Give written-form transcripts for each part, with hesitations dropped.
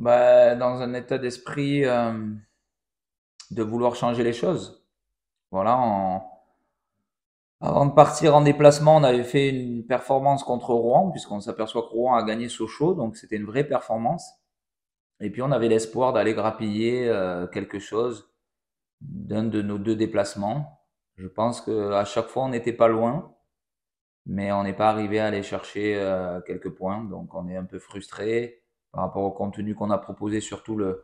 Bah, dans un état d'esprit de vouloir changer les choses. Voilà, avant de partir en déplacement, on avait fait une performance contre Rouen, puisqu'on s'aperçoit que Rouen a gagné Sochaux, donc c'était une vraie performance. Et puis on avait l'espoir d'aller grappiller quelque chose d'un de nos deux déplacements. Je pense qu'à chaque fois, on n'était pas loin, mais on n'est pas arrivé à aller chercher quelques points. Donc on est un peu frustré par rapport au contenu qu'on a proposé, surtout le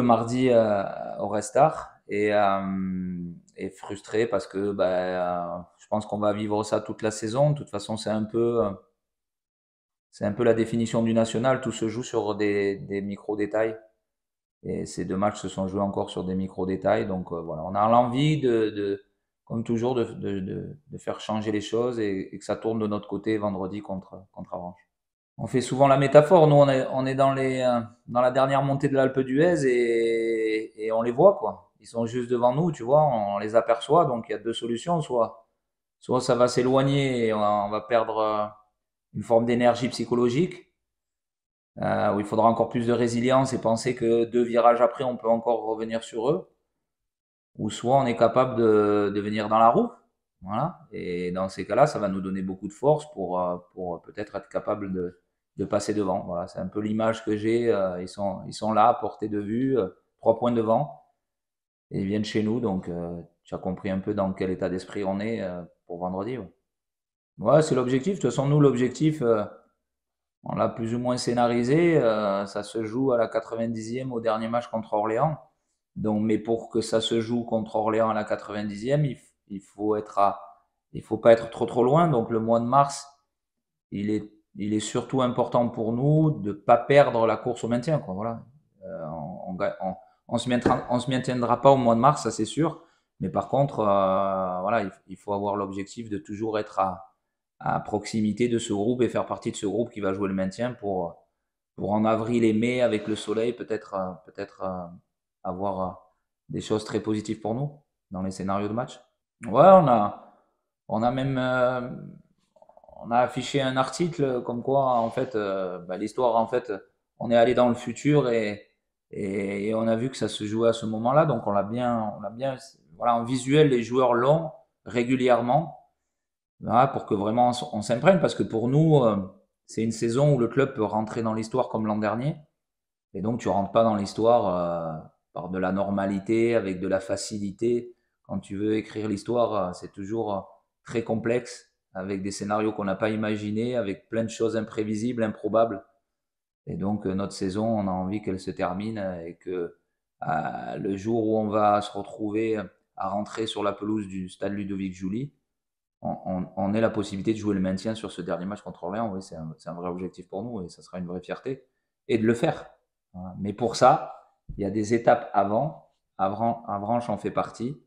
mardi au Restart. Et frustré parce que je pense qu'on va vivre ça toute la saison. De toute façon, c'est un peu la définition du national. Tout se joue sur des micro-détails. Et ces deux matchs se sont joués encore sur des micro-détails. Donc voilà, on a l'envie comme toujours, de faire changer les choses et que ça tourne de notre côté vendredi contre Avranches. On fait souvent la métaphore. Nous, on est dans la dernière montée de l'Alpe d'Huez et on les voit, quoi. Ils sont juste devant nous, tu vois, on les aperçoit. Donc il y a deux solutions. Soit ça va s'éloigner et on va perdre une forme d'énergie psychologique, où il faudra encore plus de résilience et penser que deux virages après, on peut encore revenir sur eux. Ou soit on est capable de venir dans la roue. Voilà. Et dans ces cas-là, ça va nous donner beaucoup de force pour peut-être être capable de passer devant. Voilà, c'est un peu l'image que j'ai. Ils sont là, à portée de vue, 3 points devant, et ils viennent chez nous. Donc, tu as compris un peu dans quel état d'esprit on est pour vendredi. Ouais, ouais, c'est l'objectif. De toute façon, nous, l'objectif, on l'a plus ou moins scénarisé. Ça se joue à la 90e au dernier match contre Orléans. Donc, mais pour que ça se joue contre Orléans à la 90e, il faut pas être trop loin. Donc le mois de mars, il est surtout important pour nous de pas perdre la course au maintien, quoi. Voilà. On se maintiendra pas au mois de mars, ça c'est sûr. Mais par contre, voilà, il faut avoir l'objectif de toujours être à proximité de ce groupe et faire partie de ce groupe qui va jouer le maintien pour en avril et mai avec le soleil peut-être avoir des choses très positives pour nous dans les scénarios de match. Ouais, on a même on a affiché un article comme quoi en fait l'histoire en fait on est allé dans le futur et on a vu que ça se jouait à ce moment-là, donc on l'a bien voilà, en visuel les joueurs l'ont régulièrement, voilà, pour que vraiment on s'imprègne, parce que pour nous c'est une saison où le club peut rentrer dans l'histoire comme l'an dernier. Et donc, tu rentres pas dans l'histoire par de la normalité, avec de la facilité. Quand tu veux écrire l'histoire, c'est toujours très complexe, avec des scénarios qu'on n'a pas imaginés, avec plein de choses imprévisibles, improbables. Et donc, notre saison, on a envie qu'elle se termine et que le jour où on va se retrouver à rentrer sur la pelouse du stade Ludovic Joly, on ait la possibilité de jouer le maintien sur ce dernier match contre Orléans. Oui, c'est un vrai objectif pour nous et ça sera une vraie fierté. Et de le faire. Voilà. Mais pour ça, il y a des étapes avant. Avranches en fait partie.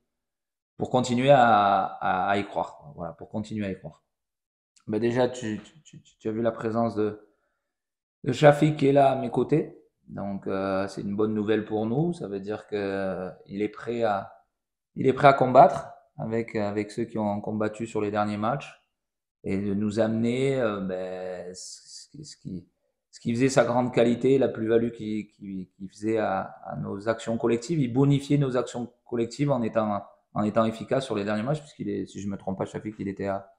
Pour continuer à y croire. Voilà, pour continuer à y croire. Mais déjà, tu as vu la présence de Shafik qui est là à mes côtés. Donc, c'est une bonne nouvelle pour nous. Ça veut dire qu'il est prêt à combattre avec ceux qui ont combattu sur les derniers matchs et de nous amener ce qui faisait sa grande qualité, la plus-value qu'il faisait à nos actions collectives. Il bonifiait nos actions collectives en étant efficace sur les derniers matchs, puisqu'il est, si je ne me trompe pas, Chafiq, il était à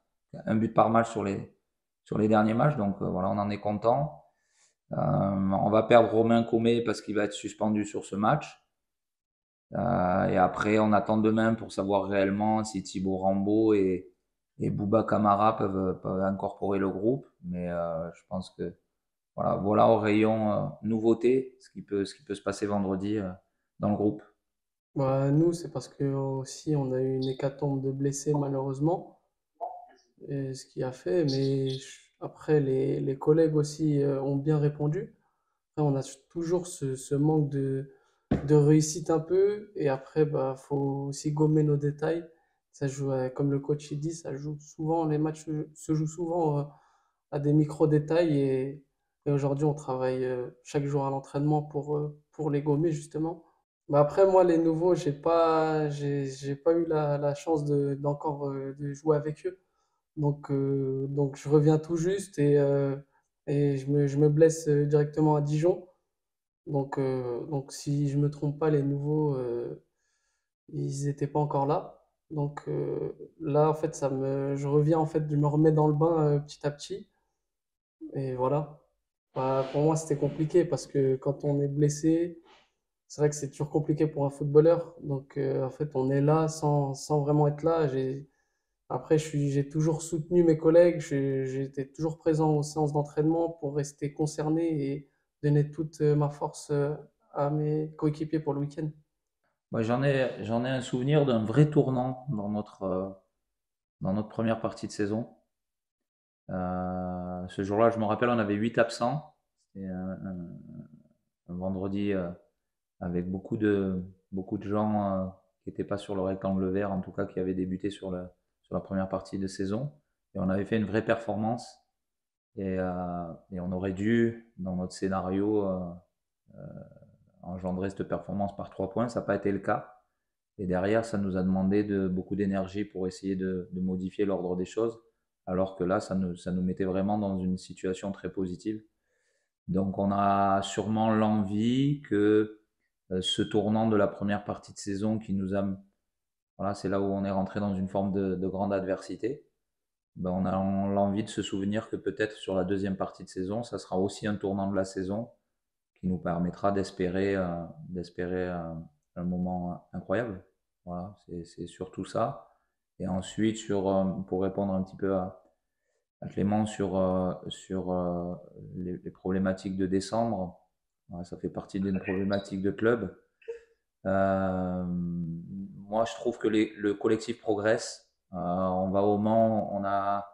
un but par match sur les derniers matchs. Donc voilà, on en est content. On va perdre Romain Comé parce qu'il va être suspendu sur ce match. Et après, on attend demain pour savoir réellement si Thibaut Rambaud et Bouba Camara peuvent incorporer le groupe. Mais je pense que voilà au rayon nouveauté ce qui peut se passer vendredi dans le groupe. Bah, nous, c'est parce que aussi on a eu une hécatombe de blessés malheureusement, et ce qui a fait, mais après les collègues aussi ont bien répondu. Après, on a toujours ce manque de réussite un peu, et après, bah, faut aussi gommer nos détails. Ça joue, comme le coach il dit, ça joue souvent, les matchs se jouent souvent à des micro-détails, et aujourd'hui on travaille chaque jour à l'entraînement pour les gommer justement. Bah après, moi, les nouveaux, j'ai pas eu la chance d'encore de jouer avec eux. Donc je reviens tout juste et je me blesse directement à Dijon. Donc si je me trompe pas, les nouveaux, ils étaient pas encore là. Donc là, en fait, je reviens, en fait, je me remets dans le bain petit à petit. Et voilà. Bah, pour moi, c'était compliqué parce que quand on est blessé, c'est vrai que c'est toujours compliqué pour un footballeur. Donc en fait, on est là sans vraiment être là. Après, j'ai toujours soutenu mes collègues. J'étais toujours présent aux séances d'entraînement pour rester concerné et donner toute ma force à mes coéquipiers pour le week-end. Moi, j'en ai un souvenir d'un vrai tournant dans notre première partie de saison. Ce jour-là, je me rappelle, on avait 8 absents. C'était un vendredi avec beaucoup de gens qui n'étaient pas sur le rectangle vert, en tout cas qui avaient débuté sur la première partie de saison. Et on avait fait une vraie performance. Et on aurait dû, dans notre scénario, engendrer cette performance par 3 points. Ça n'a pas été le cas. Et derrière, ça nous a demandé beaucoup d'énergie pour essayer de modifier l'ordre des choses. Alors que là, ça nous mettait vraiment dans une situation très positive. Donc on a sûrement l'envie que ce tournant de la première partie de saison qui nous a... Voilà, c'est là où on est rentré dans une forme de grande adversité. Ben, on a l'envie de se souvenir que peut-être sur la deuxième partie de saison, ça sera aussi un tournant de la saison qui nous permettra d'espérer un moment incroyable. Voilà, c'est surtout ça. Et ensuite, pour répondre un petit peu à Clément sur les problématiques de décembre, voilà, ça fait partie d'une problématique de club. Moi, je trouve que le collectif progresse. On va au Mans, on a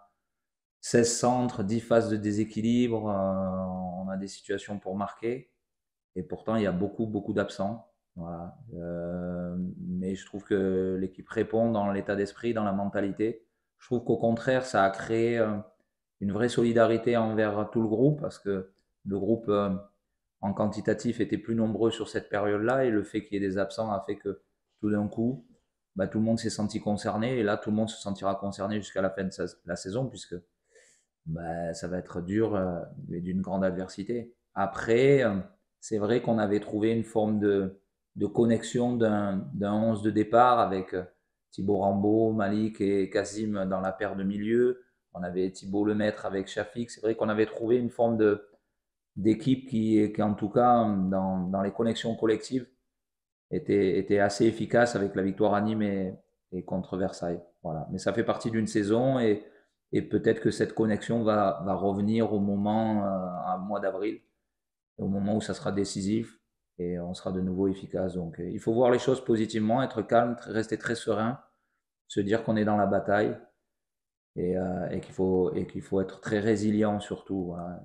16 centres, 10 phases de déséquilibre, on a des situations pour marquer. Et pourtant, il y a beaucoup, beaucoup d'absents. Voilà. Mais je trouve que l'équipe répond dans l'état d'esprit, dans la mentalité. Je trouve qu'au contraire, ça a créé une vraie solidarité envers tout le groupe parce que le groupe en quantitatif était plus nombreux sur cette période-là et le fait qu'il y ait des absents a fait que tout d'un coup, bah, tout le monde s'est senti concerné et là, tout le monde se sentira concerné jusqu'à la fin de la saison puisque bah, ça va être dur et d'une grande adversité. Après, c'est vrai qu'on avait trouvé une forme de connexion d'un 11 de départ avec Thibaut Rambaud, Malik et Kazim dans la paire de milieu. On avait Thibaut Lemaître avec Shafik. C'est vrai qu'on avait trouvé une forme d'équipe qui, en tout cas, dans les connexions collectives, était assez efficace avec la victoire à Nîmes et contre Versailles. Voilà. Mais ça fait partie d'une saison et peut-être que cette connexion va revenir au moment, à mois d'avril, au moment où ça sera décisif et on sera de nouveau efficace. Donc il faut voir les choses positivement, être calme, rester très serein, se dire qu'on est dans la bataille et qu'il faut être très résilient surtout, voilà,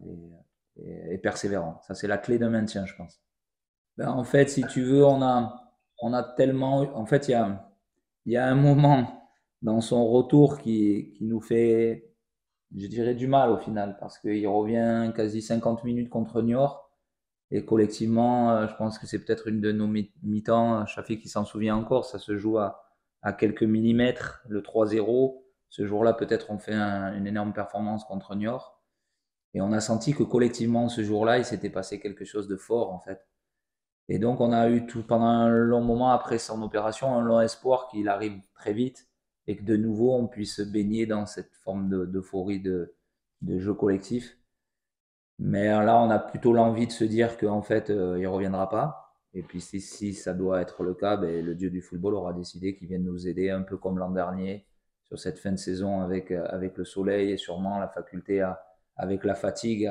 et persévérant. Ça, c'est la clé d'un maintien, je pense. Ben, en fait, si tu veux, on a tellement. En fait, il y a un moment dans son retour qui nous fait, je dirais, du mal au final, parce qu'il revient quasi 50 minutes contre Niort. Et collectivement, je pense que c'est peut-être une de nos mi-temps. Shafik qui s'en souvient encore, ça se joue à quelques millimètres, le 3-0. Ce jour-là, peut-être on fait une énorme performance contre Niort. Et on a senti que collectivement, ce jour-là, il s'était passé quelque chose de fort, en fait. Et donc, on a eu pendant un long moment après son opération, un long espoir qu'il arrive très vite et que de nouveau, on puisse baigner dans cette forme d'euphorie de jeu collectif. Mais là, on a plutôt l'envie de se dire qu'en fait, il ne reviendra pas. Et puis, si ça doit être le cas, ben, le dieu du football aura décidé qu'il vienne nous aider un peu comme l'an dernier sur cette fin de saison avec le soleil et sûrement la faculté avec la fatigue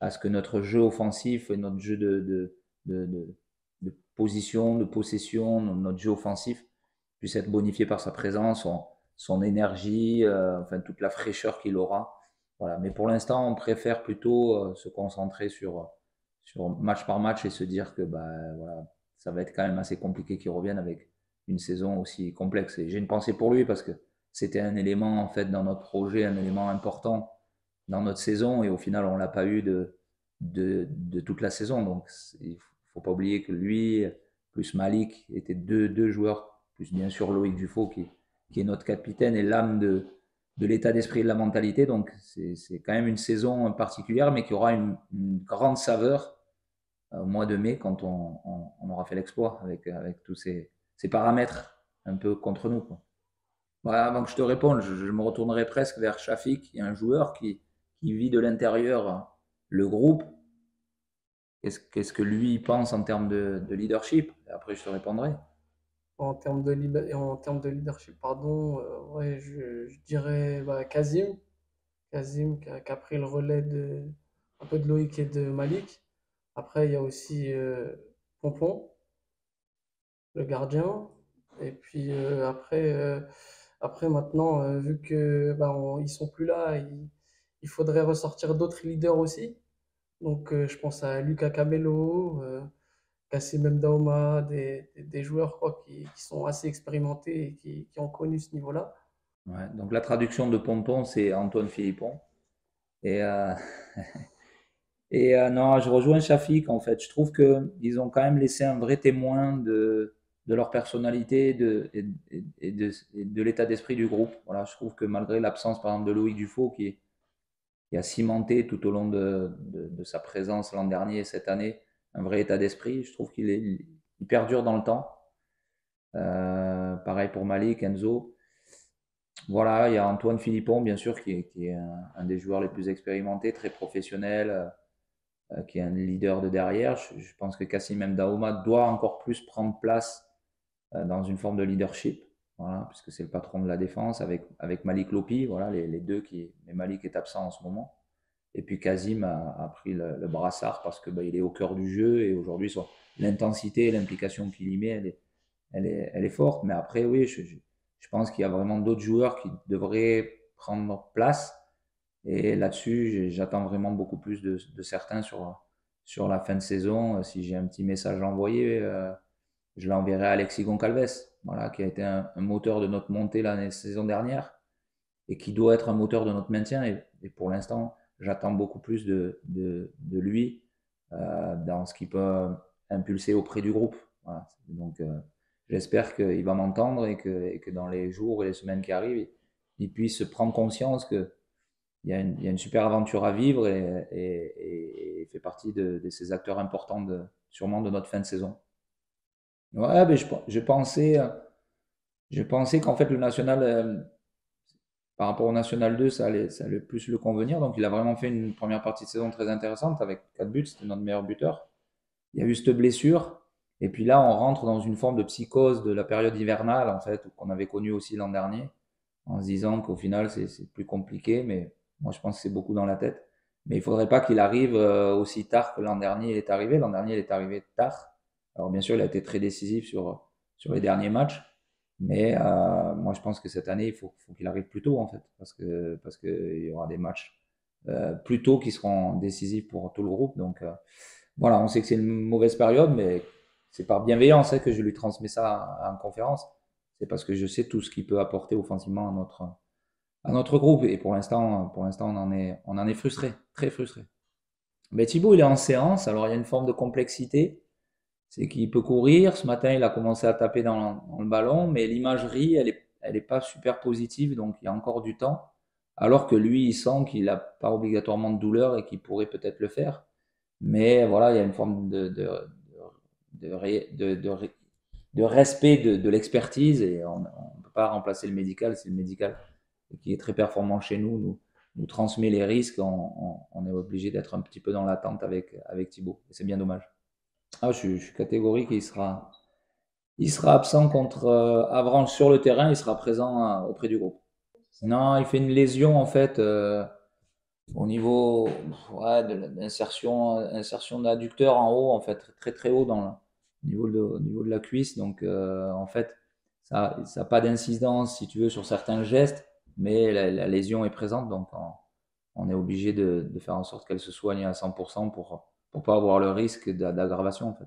à ce que notre jeu offensif et notre jeu de, de- de position, de possession, notre jeu offensif puisse être bonifié par sa présence, son énergie, enfin toute la fraîcheur qu'il aura. Voilà. Mais pour l'instant, on préfère plutôt se concentrer sur match par match et se dire que bah, voilà, ça va être quand même assez compliqué qu'il revienne avec une saison aussi complexe. Et j'ai une pensée pour lui parce que c'était un élément en fait dans notre projet, un élément important dans notre saison et au final on l'a pas eu de toute la saison. Donc il faut pas oublier que lui, plus Malik, étaient deux joueurs, plus bien sûr Loïc Dufault qui est notre capitaine et l'âme de l'état d'esprit et de la mentalité. Donc c'est quand même une saison particulière mais qui aura une grande saveur au mois de mai quand on aura fait l'exploit avec tous ces paramètres un peu contre nous, quoi. Voilà, avant que je te réponde, je me retournerai presque vers Shafik, qui est un joueur qui vit de l'intérieur le groupe. Qu'est-ce que lui pense en termes de leadership? Et après, je te répondrai. En termes de leadership, pardon, ouais, je dirais bah, Kazim. Kazim qui a pris le relais un peu de Loïc et de Malik. Après, il y a aussi Pompon, le gardien. Et puis après maintenant, vu que bah, ils sont plus là, il faudrait ressortir d'autres leaders aussi. Donc je pense à Lucas Camelo, Kassim Mdaouma, des joueurs quoi, qui sont assez expérimentés et qui ont connu ce niveau-là. Ouais, donc la traduction de Pompon, c'est Antoine Philippon. Et, non, je rejoins Shafik en fait. Je trouve qu'ils ont quand même laissé un vrai témoin de leur personnalité et de l'état d'esprit du groupe. Voilà, je trouve que malgré l'absence par exemple de Loïc Dufault qui a cimenté tout au long de sa présence l'an dernier et cette année un vrai état d'esprit, je trouve il perdure dans le temps. Pareil pour Malik, Enzo. Voilà, il y a Antoine Philippon, bien sûr, qui est un des joueurs les plus expérimentés, très professionnel, qui est un leader de derrière. Je pense que Kassim Mdaouma doit encore plus prendre place dans une forme de leadership, voilà, puisque c'est le patron de la défense avec Malik Lopi, voilà, les deux mais Malik est absent en ce moment. Et puis Kazim a pris le brassard parce que il est au cœur du jeu et aujourd'hui l'intensité et l'implication qu'il y met, elle est forte. Mais après, oui, je pense qu'il y a vraiment d'autres joueurs qui devraient prendre place. Et là-dessus, j'attends vraiment beaucoup plus de certains sur la fin de saison. Si j'ai un petit message à envoyer, je l'enverrai à Alexis Goncalves, voilà, qui a été un moteur de notre montée la saison dernière et qui doit être un moteur de notre maintien. Et pour l'instant, j'attends beaucoup plus de lui dans ce qu'il peut impulser auprès du groupe. Voilà. Donc, j'espère qu'il va m'entendre et que dans les jours et les semaines qui arrivent, il puisse prendre conscience qu'il y a une super aventure à vivre et fait partie de ces acteurs importants sûrement de notre fin de saison. Ouais, mais je pensais qu'en fait le national, par rapport au National 2, ça allait plus le convenir. Donc il a vraiment fait une première partie de saison très intéressante avec 4 buts, c'était notre meilleur buteur. Il y a eu cette blessure. Et puis là, on rentre dans une forme de psychose de la période hivernale, en fait, qu'on avait connue aussi l'an dernier, en se disant qu'au final, c'est plus compliqué. Mais moi, je pense que c'est beaucoup dans la tête. Mais il ne faudrait pas qu'il arrive aussi tard que l'an dernier il est arrivé. L'an dernier, il est arrivé tard. Alors bien sûr, il a été très décisif sur les derniers matchs. Mais moi, je pense que cette année, faut qu'il arrive plus tôt, en fait, parce que il y aura des matchs plus tôt qui seront décisifs pour tout le groupe. Donc voilà, on sait que c'est une mauvaise période, mais c'est par bienveillance que je lui transmets ça en conférence. C'est parce que je sais tout ce qu'il peut apporter offensivement à notre groupe. Et pour l'instant, on en est frustré, très frustré. Mais Thibaut, il est en séance, alors il y a une forme de complexité. C'est qu'il peut courir. Ce matin, il a commencé à taper dans le ballon, mais l'imagerie, elle est pas super positive, donc il y a encore du temps. Alors que lui, il sent qu'il n'a pas obligatoirement de douleur et qu'il pourrait peut-être le faire. Mais voilà, il y a une forme de respect de l'expertise et on ne peut pas remplacer le médical. C'est le médical qui est très performant chez nous transmet les risques. On est obligé d'être un petit peu dans l'attente avec Thibaut. Et c'est bien dommage. Ah, je suis catégorique, il sera absent contre Avranches sur le terrain, il sera présent auprès du groupe. Non, il fait une lésion en fait au niveau ouais, de insertion d'adducteur en haut, en fait, très très haut au niveau de la cuisse. Donc en fait, ça n'a pas d'incidence si tu veux sur certains gestes, mais la lésion est présente, donc on est obligé de faire en sorte qu'elle se soigne à 100% pour pas avoir le risque d'aggravation en fait.